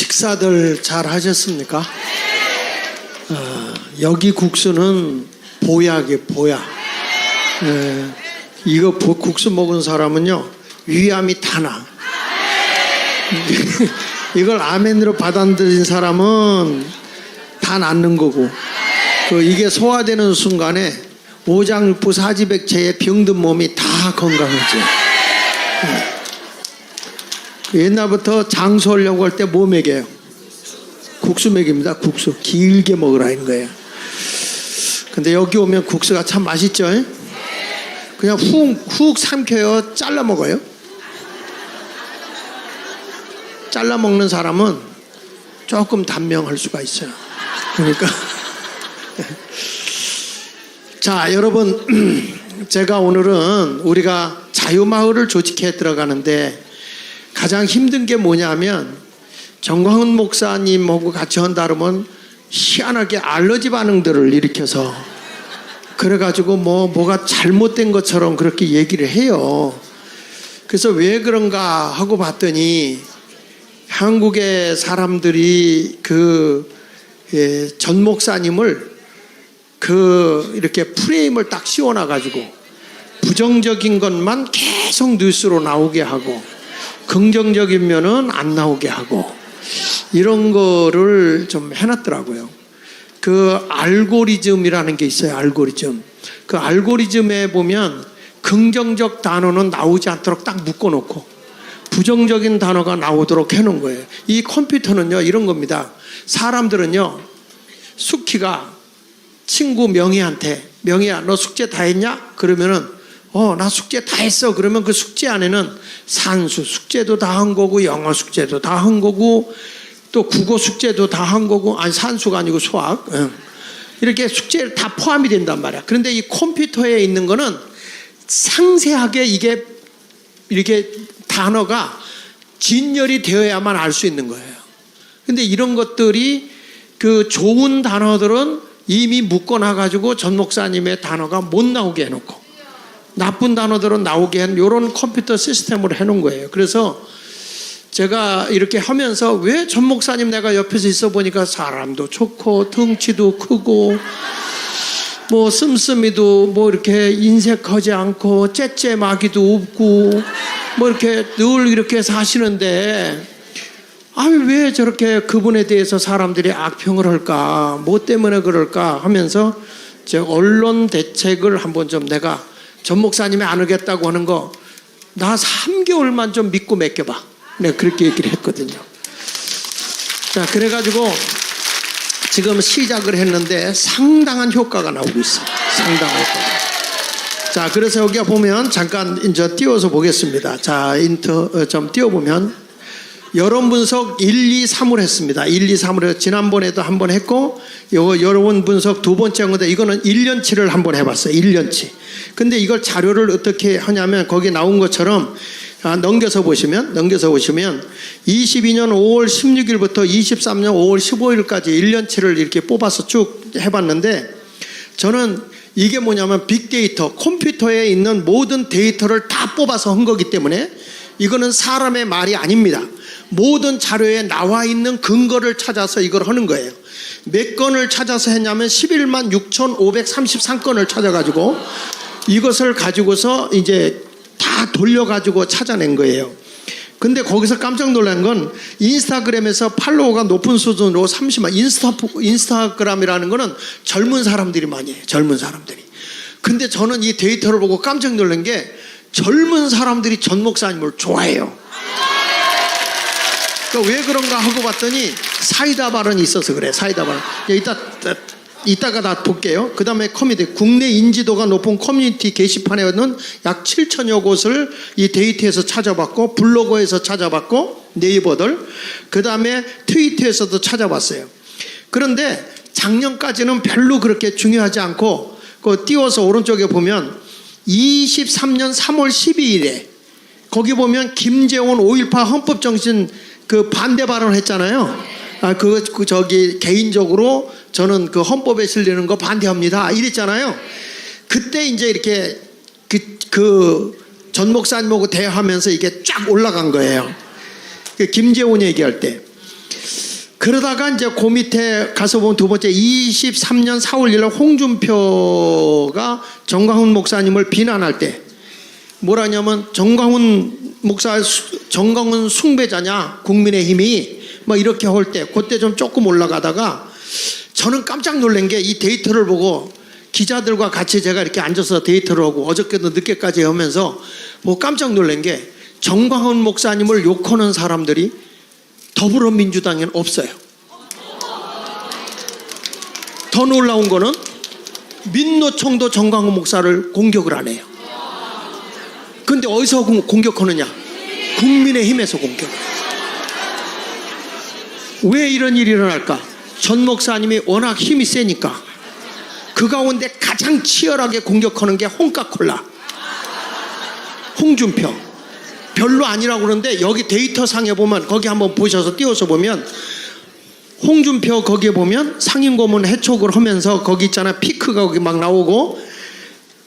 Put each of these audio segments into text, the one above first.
식사들 잘 하셨습니까? 여기 국수는 보약이에요, 보약. 이거 국수 먹은 사람은요, 위암이 다 나. 이걸 아멘으로 받아들인 사람은 다 낫는 거고, 이게 소화되는 순간에 오장육부 사지백체의 병든 몸이 다 건강해져. 옛날부터 장수하려고 할 때 뭐 먹여요? 국수 먹입니다. 국수 길게 먹으라는 거예요. 근데 여기 오면 국수가 참 맛있죠? 그냥 훅 삼켜요? 잘라 먹어요? 잘라 먹는 사람은 조금 단명할 수가 있어요. 그러니까 자, 여러분, 제가 오늘은 우리가 자유마을을 조직해 들어가는데 가장 힘든 게 뭐냐면 정광훈 목사님하고 같이 한다 그러면 희한하게 알러지 반응들을 일으켜서 그래가지고 뭐가 잘못된 것처럼 그렇게 얘기를 해요. 그래서 왜 그런가 하고 봤더니 한국의 사람들이 전 목사님을 이렇게 프레임을 딱 씌워놔가지고 부정적인 것만 계속 뉴스로 나오게 하고 긍정적인 면은 안 나오게 하고 이런 거를 좀 해놨더라고요. 알고리즘이라는 게 있어요. 알고리즘. 알고리즘에 보면 긍정적 단어는 나오지 않도록 딱 묶어놓고 부정적인 단어가 나오도록 해놓은 거예요. 이 컴퓨터는요, 이런 겁니다. 사람들은요, 숙희가 친구 명희한테, 명희야, 너 숙제 다 했냐? 그러면은 나 숙제 다 했어. 그러면 그 숙제 안에는 산수 숙제도 다 한 거고, 영어 숙제도 다 한 거고, 또 국어 숙제도 다 한 거고, 아니 산수가 아니고 수학, 이렇게 숙제를 다 포함이 된단 말이야. 그런데 이 컴퓨터에 있는 거는 상세하게 이게 이렇게 단어가 진열이 되어야만 알 수 있는 거예요. 근데 이런 것들이 좋은 단어들은 이미 묶어놔가지고 전 목사님의 단어가 못 나오게 해놓고 나쁜 단어들은 나오게 한 이런 컴퓨터 시스템으로 해놓은 거예요. 그래서 제가 이렇게 하면서 왜 전 목사님 내가 옆에서 있어 보니까 사람도 좋고 덩치도 크고 씀씀이도 이렇게 인색하지 않고 째째마기도 없고 이렇게 늘 이렇게 사시는데 왜 저렇게 그분에 대해서 사람들이 악평을 할까, 뭐 때문에 그럴까 하면서 제가 언론 대책을 한번 좀 내가 전 목사님이 안 오겠다고 하는 거 나 3개월만 좀 믿고 맡겨봐. 내가 그렇게 얘기를 했거든요. 자, 그래가지고 지금 시작을 했는데 상당한 효과가 나오고 있어요. 상당한 효과가. 자, 그래서 여기 보면 잠깐 이제 띄워서 보겠습니다. 자, 좀 띄워보면 여론 분석 1, 2, 3을 했습니다. 1, 2, 3을 지난번에도 한번 했고, 요거 여론 분석 두 번째 한 건데 이거는 1년치를 한번 해봤어요. 1년치. 근데 이걸 자료를 어떻게 하냐면 거기 나온 것처럼 넘겨서 보시면 22년 5월 16일부터 23년 5월 15일까지 1년치를 이렇게 뽑아서 쭉 해봤는데 저는 이게 뭐냐면 빅데이터, 컴퓨터에 있는 모든 데이터를 다 뽑아서 한 거기 때문에 이거는 사람의 말이 아닙니다. 모든 자료에 나와 있는 근거를 찾아서 이걸 하는 거예요. 몇 건을 찾아서 했냐면 11만 6,533건을 찾아가지고 이것을 가지고서 이제 다 돌려가지고 찾아낸 거예요. 근데 거기서 깜짝 놀란 건 인스타그램에서 팔로워가 높은 수준으로 30만, 인스타그램이라는 거는 젊은 사람들이 많이 해요. 젊은 사람들이. 근데 저는 이 데이터를 보고 깜짝 놀란 게 젊은 사람들이 전 목사님을 좋아해요. 그러니까 왜 그런가 하고 봤더니 사이다 발언이 있어서 그래. 사이다 발언. 이따가 다 볼게요. 그 다음에 커뮤니티, 국내 인지도가 높은 커뮤니티 게시판에는 약 7천여 곳을 이 데이터에서 찾아봤고, 블로그에서 찾아봤고, 네이버들, 그 다음에 트위터에서도 찾아봤어요. 그런데 작년까지는 별로 그렇게 중요하지 않고, 띄워서 오른쪽에 보면 23년 3월 12일에 거기 보면 김재원 5.18 헌법정신 반대 발언을 했잖아요. 개인적으로 저는 헌법에 실리는 거 반대합니다. 이랬잖아요. 그때 이제 이렇게 전 목사님하고 대화하면서 이게 쫙 올라간 거예요. 김재원 얘기할 때. 그러다가 이제 그 밑에 가서 보면 두 번째 23년 4월 1일 홍준표가 정광훈 목사님을 비난할 때 뭐라냐면 정광훈 숭배자냐 국민의힘이 뭐 이렇게 할 때 그때 좀 조금 올라가다가 저는 깜짝 놀란 게 이 데이터를 보고 기자들과 같이 제가 이렇게 앉아서 데이터를 하고 어저께도 늦게까지 하면서 뭐 깜짝 놀란 게 정광훈 목사님을 욕하는 사람들이 더불어민주당에는 없어요. 더 놀라운 거는 민노총도 정광훈 목사를 공격을 안 해요. 근데 어디서 공격하느냐? 국민의힘에서 공격. 왜 이런 일이 일어날까? 전 목사님이 워낙 힘이 세니까. 그 가운데 가장 치열하게 공격하는 게 홍카콜라, 홍준표. 별로 아니라고 그러는데 여기 데이터 상에 보면 거기 한번 보셔서 띄워서 보면 홍준표 거기에 보면 상임고문 해촉을 하면서 거기 있잖아 피크가 거기 막 나오고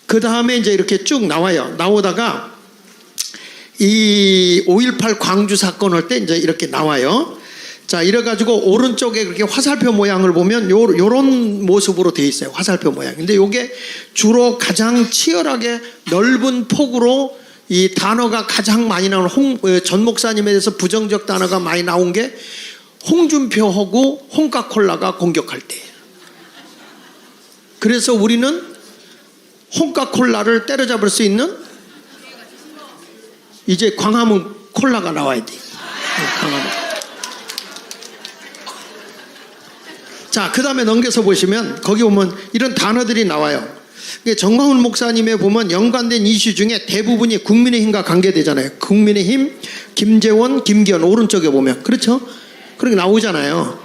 그 다음에 이제 이렇게 쭉 나와요. 나오다가 이 5.18 광주 사건 할 때 이제 이렇게 나와요. 자, 이래가지고 오른쪽에 그렇게 화살표 모양을 보면 요런 모습으로 되어 있어요. 화살표 모양. 근데 요게 주로 가장 치열하게 넓은 폭으로 이 단어가 가장 많이 나오는 전 목사님에 대해서 부정적 단어가 많이 나온 게 홍준표하고 홍카콜라가 공격할 때예요. 그래서 우리는 홍카콜라를 때려잡을 수 있는 이제 광화문 콜라가 나와야 돼요. 광화문. 자, 그 다음에 넘겨서 보시면 거기 보면 이런 단어들이 나와요. 정광훈 목사님에 보면 연관된 이슈 중에 대부분이 국민의힘과 관계되잖아요. 국민의힘, 김재원, 김기현 오른쪽에 보면 그렇죠? 그렇게 나오잖아요.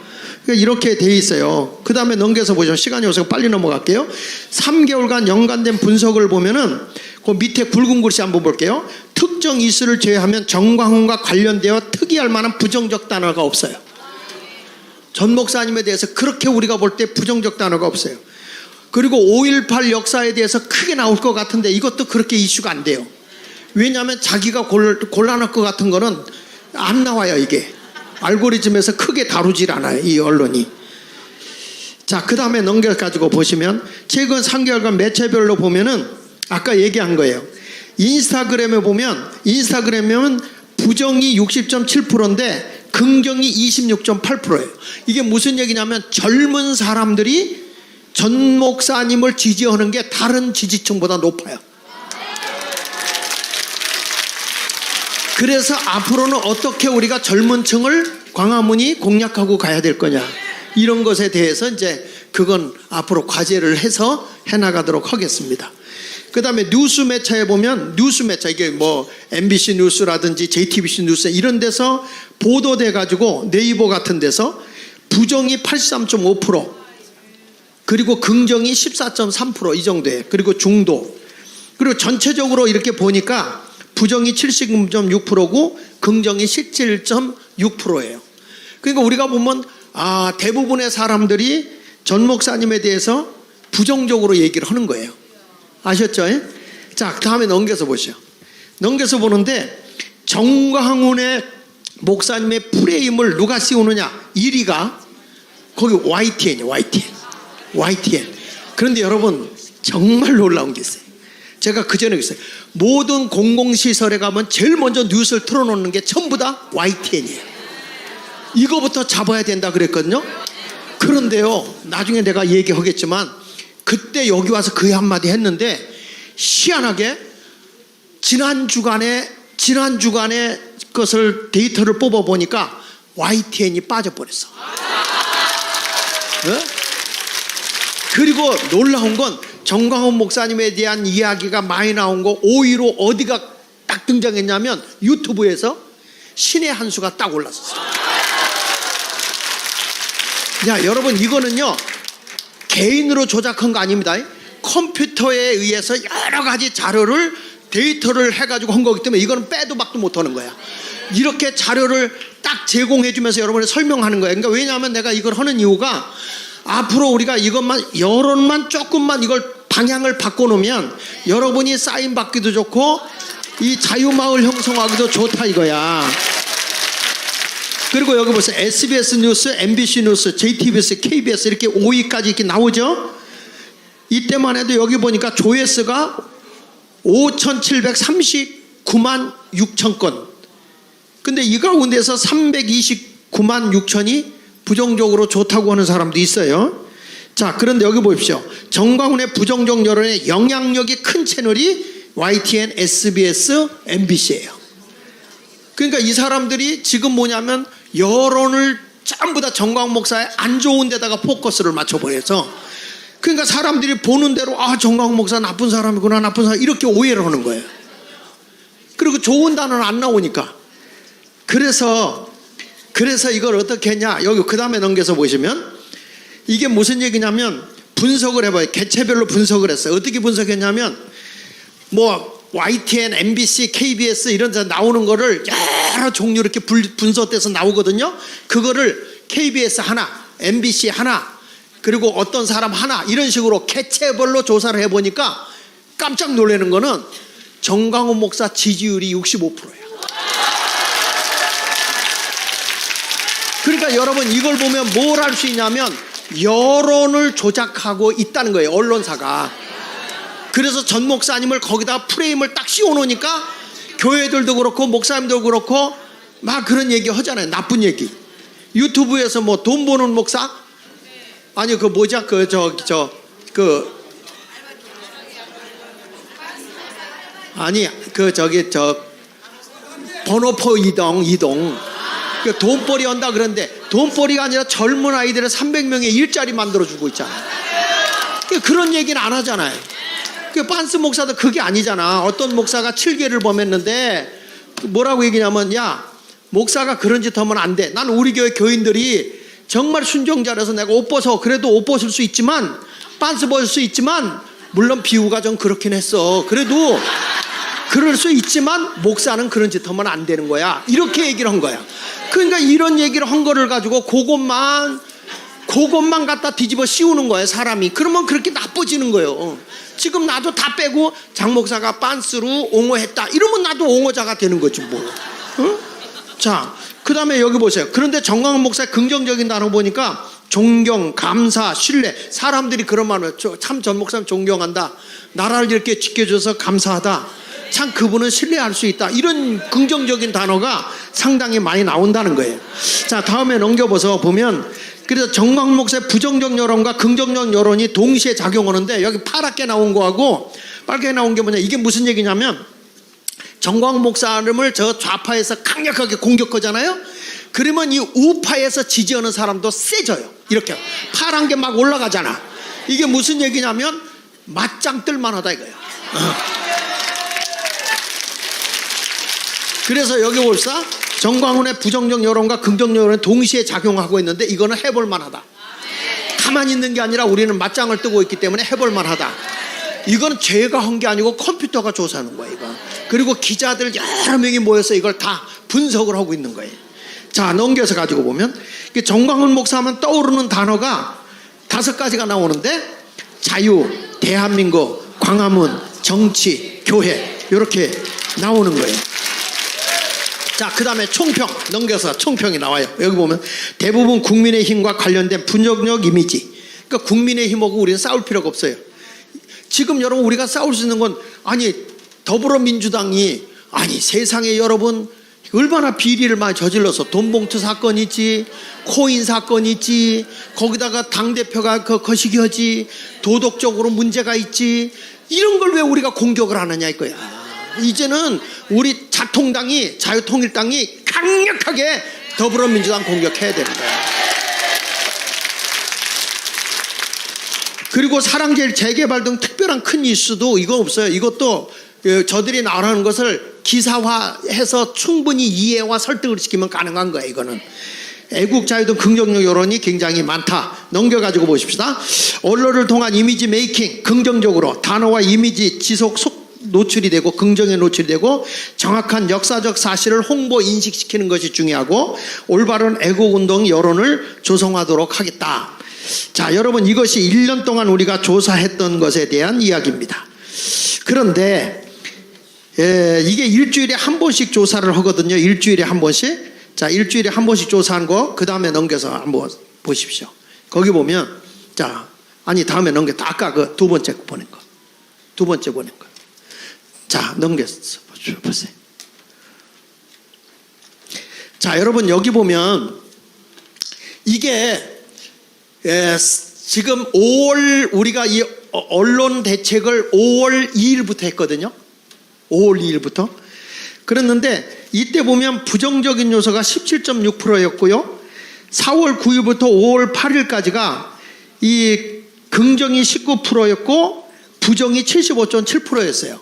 이렇게 돼 있어요. 그 다음에 넘겨서 보시면 시간이 없어서 빨리 넘어갈게요. 3개월간 연관된 분석을 보면은 그 밑에 굵은 글씨 한번 볼게요. 특정 이슈를 제외하면 정광훈과 관련되어 특이할 만한 부정적 단어가 없어요. 전 목사님에 대해서 그렇게 우리가 볼 때 부정적 단어가 없어요. 그리고 5.18 역사에 대해서 크게 나올 것 같은데 이것도 그렇게 이슈가 안 돼요. 왜냐하면 자기가 곤란할 것 같은 거는 안 나와요. 이게 알고리즘에서 크게 다루질 않아요. 이 언론이. 자, 그 다음에 넘겨가지고 보시면 최근 3개월간 매체별로 보면은 아까 얘기한 거예요. 인스타그램에 보면 부정이 60.7%인데 긍정이 26.8%예요. 이게 무슨 얘기냐면 젊은 사람들이 전 목사님을 지지하는 게 다른 지지층보다 높아요. 그래서 앞으로는 어떻게 우리가 젊은 층을 광화문이 공략하고 가야 될 거냐, 이런 것에 대해서 이제 그건 앞으로 과제를 해서 해나가도록 하겠습니다. 그 다음에 뉴스 매체에 보면 뉴스 매체, 이게 뭐 MBC 뉴스라든지 JTBC 뉴스 이런 데서 보도돼 가지고 네이버 같은 데서 부정이 83.5%, 그리고 긍정이 14.3% 이 정도예요. 그리고 중도. 그리고 전체적으로 이렇게 보니까 부정이 70.6%고 긍정이 17.6%예요. 그러니까 우리가 보면 대부분의 사람들이 전 목사님에 대해서 부정적으로 얘기를 하는 거예요. 아셨죠? 자, 다음에 넘겨서 보시죠. 넘겨서 보는데 정광훈의 목사님의 프레임을 누가 씌우느냐? 1위가 거기 YTN이에요. YTN. 그런데 여러분 정말 놀라운 게 있어요. 제가 그전에 그랬어요. 모든 공공시설에 가면 제일 먼저 뉴스를 틀어놓는 게 전부 다 YTN이에요. 이거부터 잡아야 된다 그랬거든요. 그런데요, 나중에 내가 얘기하겠지만 그때 여기 와서 그 한마디 했는데 희한하게 지난 주간에 것을 데이터를 뽑아보니까 YTN이 빠져버렸어. 네? 그리고 놀라운 건 정광훈 목사님에 대한 이야기가 많이 나온 거 5위로 어디가 딱 등장했냐면 유튜브에서 신의 한 수가 딱 올랐었어요. 야, 여러분 이거는요 개인으로 조작한 거 아닙니다. 컴퓨터에 의해서 여러 가지 자료를 데이터를 해가지고 한 거기 때문에 이거는 빼도 박도 못하는 거야. 이렇게 자료를 딱 제공해 주면서 여러분이 설명하는 거예요. 그러니까 왜냐하면 내가 이걸 하는 이유가 앞으로 우리가 이것만 여론만 조금만 이걸 방향을 바꿔놓으면 여러분이 사인 받기도 좋고 이 자유마을 형성하기도 좋다 이거야. 그리고 여기 보세요. SBS 뉴스, MBC 뉴스, JTBC, KBS 이렇게 5위까지 이렇게 나오죠. 이때만 해도 여기 보니까 조회수가 5,739만 6천 건. 근데 이 가운데서 329만 6천이 부정적으로 좋다고 하는 사람도 있어요. 자, 그런데 여기 보십시오. 정광훈의 부정적 여론에 영향력이 큰 채널이 YTN, SBS, MBC예요. 그러니까 이 사람들이 지금 뭐냐면 여론을 전부 다 정광훈 목사의 안 좋은 데다가 포커스를 맞춰버려서, 그러니까 사람들이 보는 대로 정광훈 목사 나쁜 사람이구나, 나쁜 사람, 이렇게 오해를 하는 거예요. 그리고 좋은 단어는 안 나오니까. 그래서 이걸 어떻게 했냐, 여기 그 다음에 넘겨서 보시면 이게 무슨 얘기냐면 분석을 해봐요. 개체별로 분석을 했어요. 어떻게 분석했냐면 뭐 YTN, MBC, KBS 이런 데 나오는 거를 여러 종류 이렇게 분석돼서 나오거든요. 그거를 KBS 하나, MBC 하나, 그리고 어떤 사람 하나, 이런 식으로 개체별로 조사를 해보니까 깜짝 놀라는 거는 정광훈 목사 지지율이 65%예요. 그러니까 여러분 이걸 보면 뭘 할 수 있냐면 여론을 조작하고 있다는 거예요, 언론사가. 그래서 전 목사님을 거기다 프레임을 딱 씌워놓으니까 교회들도 그렇고 목사님도 그렇고 막 그런 얘기 하잖아요. 나쁜 얘기. 유튜브에서 뭐 돈 버는 목사? 아니 그 뭐죠? 번호표 이동. 그 돈벌이 한다 그러는데 돈벌이가 아니라 젊은 아이들의 300명의 일자리 만들어주고 있잖아요. 그런 얘기는 안 하잖아요. 그 빤스 목사도 그게 아니잖아. 어떤 목사가 7개를 범했는데 뭐라고 얘기냐면, 야, 목사가 그런 짓 하면 안 돼. 난 우리 교회 교인들이 정말 순종자라서 내가 옷 벗어. 그래도 옷 벗을 수 있지만, 빤스 벗을 수 있지만, 물론 비유가 좀 그렇긴 했어. 그래도 그럴 수 있지만 목사는 그런 짓 하면 안 되는 거야. 이렇게 얘기를 한 거야. 그러니까 이런 얘기를 한 거를 가지고 그것만 갖다 뒤집어 씌우는 거예요, 사람이. 그러면 그렇게 나빠지는 거예요. 지금 나도 다 빼고 장 목사가 빤스로 옹호했다 이러면 나도 옹호자가 되는 거지 뭐. 어? 자, 그 다음에 여기 보세요. 그런데 정광훈 목사의 긍정적인 단어 보니까 존경, 감사, 신뢰. 사람들이 그런 말을, 참 전 목사님 존경한다, 나라를 이렇게 지켜줘서 감사하다, 참 그분은 신뢰할 수 있다, 이런 긍정적인 단어가 상당히 많이 나온다는 거예요. 자, 다음에 넘겨보서 보면, 그래서 정광훈 목사의 부정적 여론과 긍정적 여론이 동시에 작용하는데, 여기 파랗게 나온 거하고 빨갛게 나온 게 뭐냐, 이게 무슨 얘기냐면 정광훈 목사님을 저 좌파에서 강력하게 공격하잖아요. 그러면 이 우파에서 지지하는 사람도 세져요. 이렇게 파란 게 막 올라가잖아. 이게 무슨 얘기냐면 맞짱 뜰만하다 이거예요. 그래서 여기 봅시다. 정광훈의 부정적 여론과 긍정적 여론이 동시에 작용하고 있는데 이거는 해볼 만하다. 가만히 있는 게 아니라 우리는 맞짱을 뜨고 있기 때문에 해볼 만하다. 이건 제가 한 게 아니고 컴퓨터가 조사하는 거예요, 이거. 그리고 기자들 여러 명이 모여서 이걸 다 분석을 하고 있는 거예요. 자, 넘겨서 가지고 보면 정광훈 목사하면 떠오르는 단어가 5가지가 나오는데, 자유, 대한민국, 광화문, 정치, 교회, 이렇게 나오는 거예요. 자, 그 다음에 총평, 넘겨서 총평이 나와요. 여기 보면 대부분 국민의힘과 관련된 부정적 이미지. 그러니까 국민의힘하고 우리는 싸울 필요가 없어요. 지금 여러분 우리가 싸울 수 있는 건, 아니 더불어민주당이, 아니 세상에 여러분 얼마나 비리를 많이 저질러서 돈봉투 사건이 있지, 코인 사건이 있지, 거기다가 당대표가 거시기하지, 도덕적으로 문제가 있지, 이런 걸 왜 우리가 공격을 하느냐 이거야. 이제는 우리 자통당이, 자유통일당이 강력하게 더불어민주당 공격해야 되는 거야. 그리고 사랑제일, 재개발 등 특별한 큰 이슈도 이거 없어요. 이것도 저들이 나오는 것을 기사화해서 충분히 이해와 설득을 시키면 가능한 거예요. 이거는 애국자유 등 긍정적 여론이 굉장히 많다. 넘겨가지고 보십시다. 언론을 통한 이미지 메이킹, 긍정적으로 단어와 이미지 지속 노출이 되고 긍정에 노출이 되고 정확한 역사적 사실을 홍보 인식시키는 것이 중요하고, 올바른 애국운동 여론을 조성하도록 하겠다. 자, 여러분 이것이 1년 동안 우리가 조사했던 것에 대한 이야기입니다. 그런데 이게 일주일에 한 번씩 조사를 하거든요. 일주일에 한 번씩. 자, 일주일에 한 번씩 조사한 거, 그 다음에 넘겨서 한번 보십시오. 거기 보면, 자, 아니, 다음에 넘겨. 아까 그 두 번째 보낸 거. 두 번째 보낸 거. 자, 넘겼어. 보세요. 자, 여러분, 여기 보면, 이게, 지금 5월, 우리가 이 언론 대책을 5월 2일부터 했거든요. 5월 2일부터. 그랬는데, 이때 보면 부정적인 요소가 17.6%였고요. 4월 9일부터 5월 8일까지가 이 긍정이 19%였고 부정이 75.7%였어요.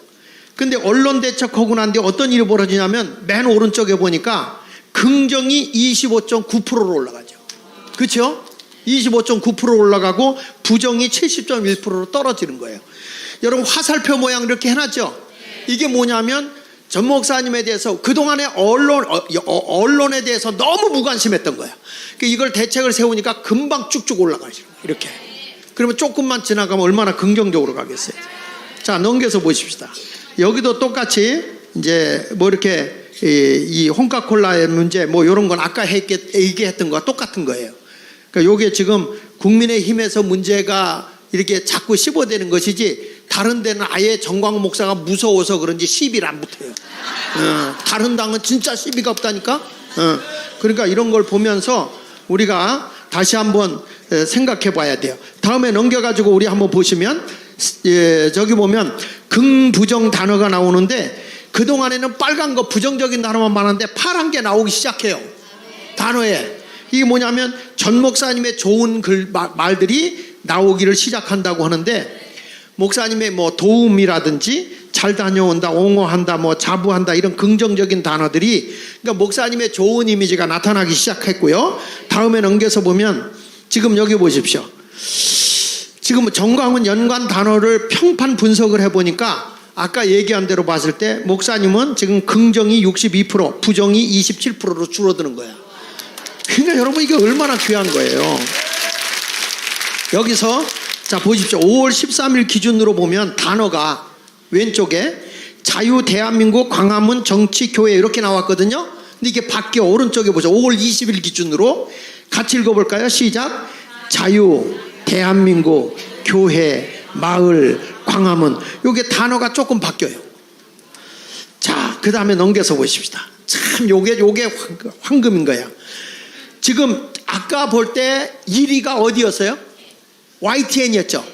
근데 언론 대책하고 난 뒤에 어떤 일이 벌어지냐면 맨 오른쪽에 보니까 긍정이 25.9%로 올라가죠. 그렇죠? 25.9% 올라가고 부정이 70.1%로 떨어지는 거예요. 여러분 화살표 모양 이렇게 해놨죠? 이게 뭐냐면 전 목사님에 대해서 그동안에 언론에 대해서 너무 무관심했던 거야. 이걸 대책을 세우니까 금방 쭉쭉 올라가죠. 이렇게. 그러면 조금만 지나가면 얼마나 긍정적으로 가겠어요. 자, 넘겨서 보십시다. 여기도 똑같이 이제 뭐 이렇게 이 홍카콜라의 문제 뭐 이런 건 아까 얘기했던 거와 똑같은 거예요. 그러니까 요게 지금 국민의힘에서 문제가 이렇게 자꾸 씹어대는 것이지 다른 데는 아예 정광훈 목사가 무서워서 그런지 시비를 안 붙어요. 다른 당은 진짜 시비가 없다니까. 그러니까 이런 걸 보면서 우리가 다시 한번 생각해 봐야 돼요. 다음에 넘겨가지고 우리 한번 보시면 저기 보면 긍부정 단어가 나오는데 그동안에는 빨간 거 부정적인 단어만 많았는데 파란 게 나오기 시작해요. 단어에. 이게 뭐냐면 전 목사님의 좋은 말들이 나오기를 시작한다고 하는데 목사님의 뭐 도움이라든지 잘 다녀온다, 옹호한다, 뭐 자부한다 이런 긍정적인 단어들이 그러니까 목사님의 좋은 이미지가 나타나기 시작했고요. 다음에 넘겨서 보면 지금 여기 보십시오. 지금 정광훈 연관 단어를 평판 분석을 해보니까 아까 얘기한 대로 봤을 때 목사님은 지금 긍정이 62%, 부정이 27%로 줄어드는 거야. 그러니까 여러분 이게 얼마나 귀한 거예요. 여기서 자 보십시오. 5월 13일 기준으로 보면 단어가 왼쪽에 자유 대한민국 광화문 정치 교회 이렇게 나왔거든요. 근데 이게 바뀌어 오른쪽에 보죠. 5월 20일 기준으로 같이 읽어볼까요? 시작. 자유 대한민국 교회 마을 광화문 요게 단어가 조금 바뀌어요. 자, 그 다음에 넘겨서 보십시다. 참 요게 황금인 거야. 지금 아까 볼 때 1위가 어디였어요? YTN이었죠.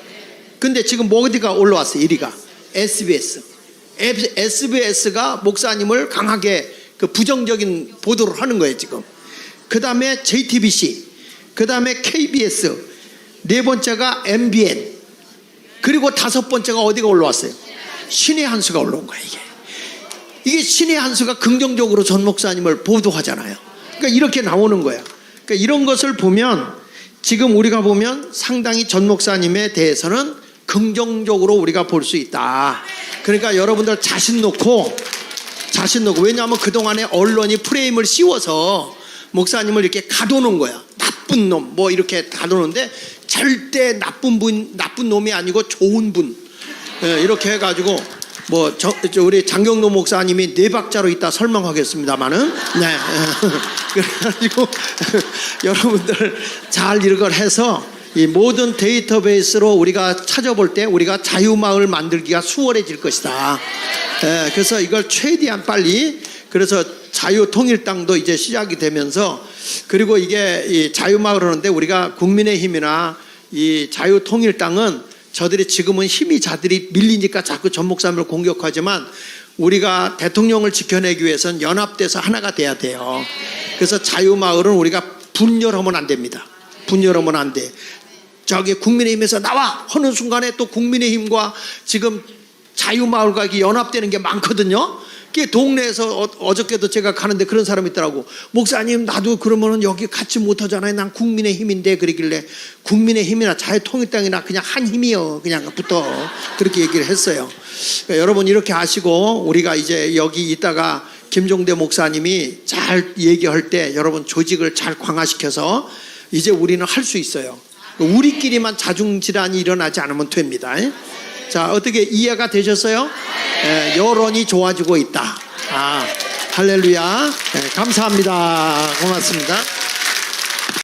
근데 지금 뭐 어디가 올라왔어요? 1위가 SBS. SBS가 목사님을 강하게 그 부정적인 보도를 하는 거예요 지금. 그 다음에 JTBC, 그 다음에 KBS, 네 번째가 MBN, 그리고 다섯 번째가 어디가 올라왔어요? 신의 한수가 올라온 거예요. 이게 신의 한수가 긍정적으로 전 목사님을 보도하잖아요. 그러니까 이렇게 나오는 거야. 그러니까 이런 것을 보면 지금 우리가 보면 상당히 전 목사님에 대해서는 긍정적으로 우리가 볼 수 있다. 그러니까 여러분들 자신 놓고 왜냐하면 그동안에 언론이 프레임을 씌워서 목사님을 이렇게 가둬놓은 거야. 나쁜 놈 뭐 이렇게 가둬놓는데 절대 나쁜 놈이 아니고 좋은 분 이렇게 해가지고 뭐 우리 장경로 목사님이 네 박자로 이따 설명하겠습니다만은 네 그래가지고 여러분들 잘 이걸 해서 이 모든 데이터베이스로 우리가 찾아볼 때 우리가 자유마을 만들기가 수월해질 것이다. 그래서 이걸 최대한 빨리 그래서 자유통일당도 이제 시작이 되면서 그리고 이게 이 자유마을 하는데 우리가 국민의힘이나 이 자유통일당은 저들이 지금은 힘이 자들이 밀리니까 자꾸 전 목사님을 공격하지만 우리가 대통령을 지켜내기 위해서는 연합돼서 하나가 돼야 돼요. 그래서 자유마을은 우리가 분열하면 안 됩니다. 분열하면 안 돼. 저기 국민의힘에서 나와 하는 순간에 또 국민의힘과 지금 자유마을과 연합되는 게 많거든요. 그게 동네에서 어저께도 제가 가는데 그런 사람이 있더라고. 목사님 나도 그러면은 여기 같이 못하잖아요. 난 국민의힘인데 그러길래 국민의힘이나 자유통일당이나 그냥 한 힘이요. 그냥 붙어. 그렇게 얘기를 했어요. 그러니까 여러분 이렇게 아시고 우리가 이제 여기 있다가 김종대 목사님이 잘 얘기할 때 여러분 조직을 잘 강화시켜서 이제 우리는 할 수 있어요. 우리끼리만 자중질환이 일어나지 않으면 됩니다. 자, 어떻게 이해가 되셨어요? 여론이 좋아지고 있다. 할렐루야. 네, 감사합니다. 고맙습니다.